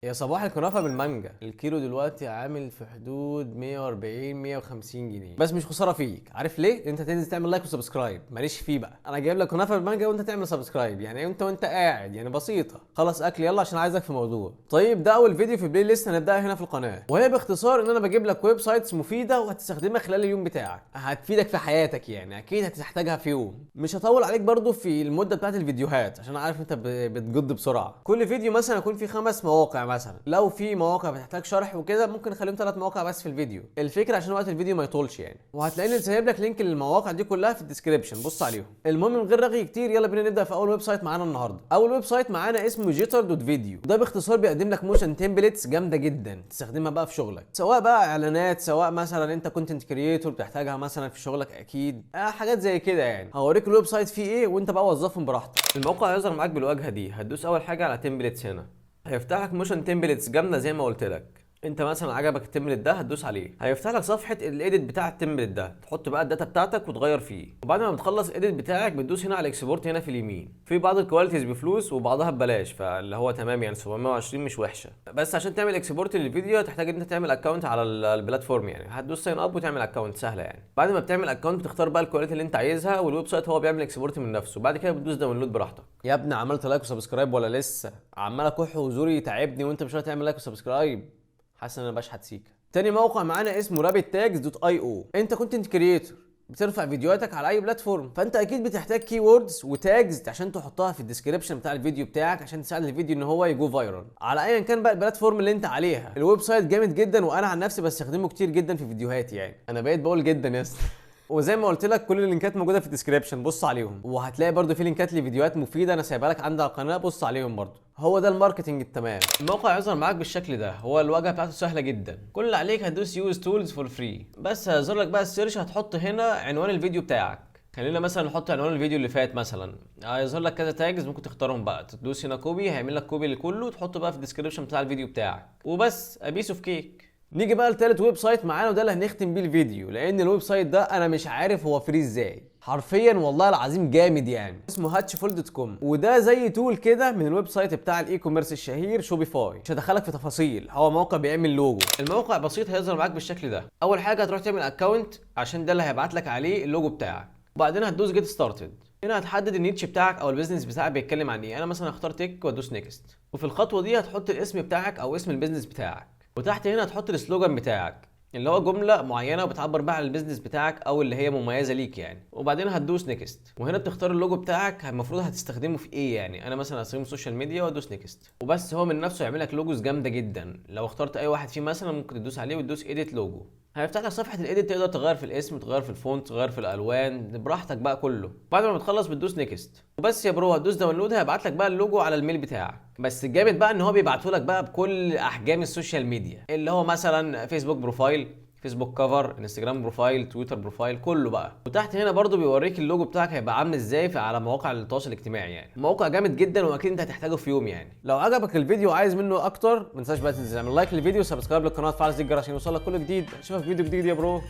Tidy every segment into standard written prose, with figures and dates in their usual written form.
يا صباح الكنافه بالمانجا، الكيلو دلوقتي عامل في حدود 140 150 جنيه. بس مش خساره فيك، عارف ليه؟ انت تنزل تعمل لايك وسبسكرايب، ماليش فيه بقى. انا جايب لك كنافه بالمانجا وانت تعمل سبسكرايب، يعني وانت قاعد، يعني بسيطه. خلص اكل يلا عشان عايزك في موضوع. طيب ده اول فيديو في البلاي ليست هنبداها هنا في القناه، وهي باختصار ان انا بجيب لك ويب سايتس مفيده وهتستخدمها خلال اليوم بتاعك، هتفيدك في حياتك، يعني اكيد هتحتاجها في يوم. مش هطول عليك برضو في المده بتاعت الفيديوهات عشان عارف انت بتجد بسرعه. كل فيديو مثلا يكون فيه 5 مواقع مثلا، لو في مواقع بتحتاج شرح وكده ممكن نخليهم 3 مواقع بس في الفيديو. الفكره عشان وقت الفيديو ما يطولش يعني، وهتلاقيني سايب لك لينك للمواقع دي كلها في الديسكربشن، بص عليهم. المهم من غير رغي كتير يلا بينا نبدا في اول ويب سايت معانا النهارده. اول ويب سايت معانا اسمه جيتر دوت فيديو، ده باختصار بيقدم لك موشن تمبلتس جامده جدا تستخدمها بقى في شغلك، سواء بقى اعلانات، سواء مثلا انت كونتنت كريتور بتحتاجها مثلا في شغلك اكيد، حاجات زي كده يعني. هوريك الويب سايت فيه ايه وانت بقى وظفهم براحتك. الموقع هيظهر معاك بالواجهه دي، هتدوس اول حاجه على تمبلتس هنا، هيفتح لك موشن تمبلتس جامده زي ما قلت لك. انت مثلا عجبك التمبلت ده هتدوس عليه، هيفتح لك صفحه الايديت بتاع التمبلت ده، تحط بقى الداتا بتاعتك وتغير فيه. وبعد ما بتخلص الايديت بتاعك بتدوس هنا على الاكسبورت هنا في اليمين. في بعض الكواليتيز بفلوس وبعضها ببلاش، فاللي هو تمام يعني 720 مش وحشه. بس عشان تعمل اكسبورت للفيديو هتحتاج ان انت تعمل اكونت على البلاتفورم، يعني هتدوس ساين اب وتعمل اكونت، سهله يعني. بعد ما بتعمل اكونت بتختار بقى الكواليتي اللي انت عايزها، والويب سايت هو بيعمل اكسبورت من نفسه. بعد كده بتدوس داونلود براحتك. يا ابني عملت لايك وسبسكرايب ولا لسه؟ عمال اكح وزوري تعبني وانت مش راضي تعمل لايك وسبسكرايب. حاسس ان انا بشحت سيكا. تاني موقع معانا اسمه رابت تاجز دوت اي او. انت كونتنت كريتور بترفع فيديوهاتك على اي بلاتفورم، فانت اكيد بتحتاج كي ووردز وتاجز عشان تحطها في الديسكربشن بتاع الفيديو بتاعك عشان تساعد الفيديو ان هو يجو فايرال على ايا كان بقى البلاتفورم اللي انت عليها. الويب سايت جامد جدا وانا عن نفسي بستخدمه كتير جدا في فيديوهاتي، يعني انا بقيت بقول جدا يا اسطى. وزي ما قلت لك كل اللينكات موجوده في الديسكربشن، بص عليهم. وهتلاقي برده في لينكات لفيديوهات مفيده انا سايبها لك عندي على القناه، بص عليهم برده. هو ده الماركتنج التمام. الموقع يظهر معاك بالشكل ده، هو الواجهه بتاعته سهله جدا. كل اللي عليك هتدوس يوز تولز فور فري، بس هيظهر لك بقى السيرش، هتحط هنا عنوان الفيديو بتاعك. خلينا مثلا نحط عنوان الفيديو اللي فات مثلا، هيظهر لك كذا تاجز ممكن تختارهم بقى، تدوس هنا كوبي هيعمل لك كوبي لكله، تحطه بقى في الديسكربشن بتاع الفيديو بتاعك وبس. ابيس اوف كيك. نيجي بقى لتالت ويب سايت معانا، وده اللي هنختم بيه الفيديو، لان الويب سايت ده انا مش عارف هو فري ازاي، حرفيا والله العظيم جامد يعني. اسمه هاتشفول دوت كوم، وده زي تول كده من الويب سايت بتاع الاي كوميرس الشهير شوبيفاي. مش هدخلك في تفاصيل، هو موقع بيعمل لوجو. الموقع بسيط هيظهر معاك بالشكل ده. اول حاجه هتروح تعمل اكونت عشان ده اللي هيبعت لك عليه اللوجو بتاعك، وبعدين هتدوس جيت ستارتد. هنا هتحدد النيتش بتاعك او البيزنس بتاعك بيتكلم عن ايه. انا مثلا هختار تك وادوس نيكست. وفي الخطوه دي هتحط الاسم بتاعك او اسم البيزنس بتاعك، وتحت هنا هتحط السلوجان بتاعك اللي هو جمله معينه وبتعبر بقى عن البيزنس بتاعك او اللي هي مميزه ليك يعني. وبعدين هتدوس نيكست، وهنا بتختار اللوجو بتاعك المفروض هتستخدمه في ايه يعني. انا مثلا هستخدمه سوشيال ميديا وادوس نيكست وبس. هو من نفسه يعمل لك لوجوز جامده جدا. لو اخترت اي واحد فيه مثلا ممكن تدوس عليه وتدوس اديت لوجو، هيفتح لك صفحه الايديت، تقدر تغير في الاسم، تغير في الفونت، تغير في الالوان براحتك بقى كله. بعد ما بتخلص بتدوس نيكست وبس يا برو. هتدوس داونلود هيبعت لك بقى اللوجو على الميل بتاعك. بس الجامد بقى ان هو بيبعته لك بقى بكل احجام السوشيال ميديا، اللي هو مثلا فيسبوك بروفايل، فيسبوك كفر، انستجرام بروفايل، تويتر بروفايل، كله بقى. وتحت هنا برضو بيوريك اللوجو بتاعك هيبقى عامل ازاي على مواقع التواصل الاجتماعي يعني. موقع جامد جدا واكيد انت هتحتاجه في يوم يعني. لو عجبك الفيديو وعايز منه اكتر ما تنساش بقى تنزل تعمل لايك للفيديو وسبسكرايب للقناه وتفعل زر الجرس عشان يوصلك كل جديد. اشوفك في فيديو جديد يا برو،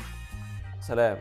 سلام.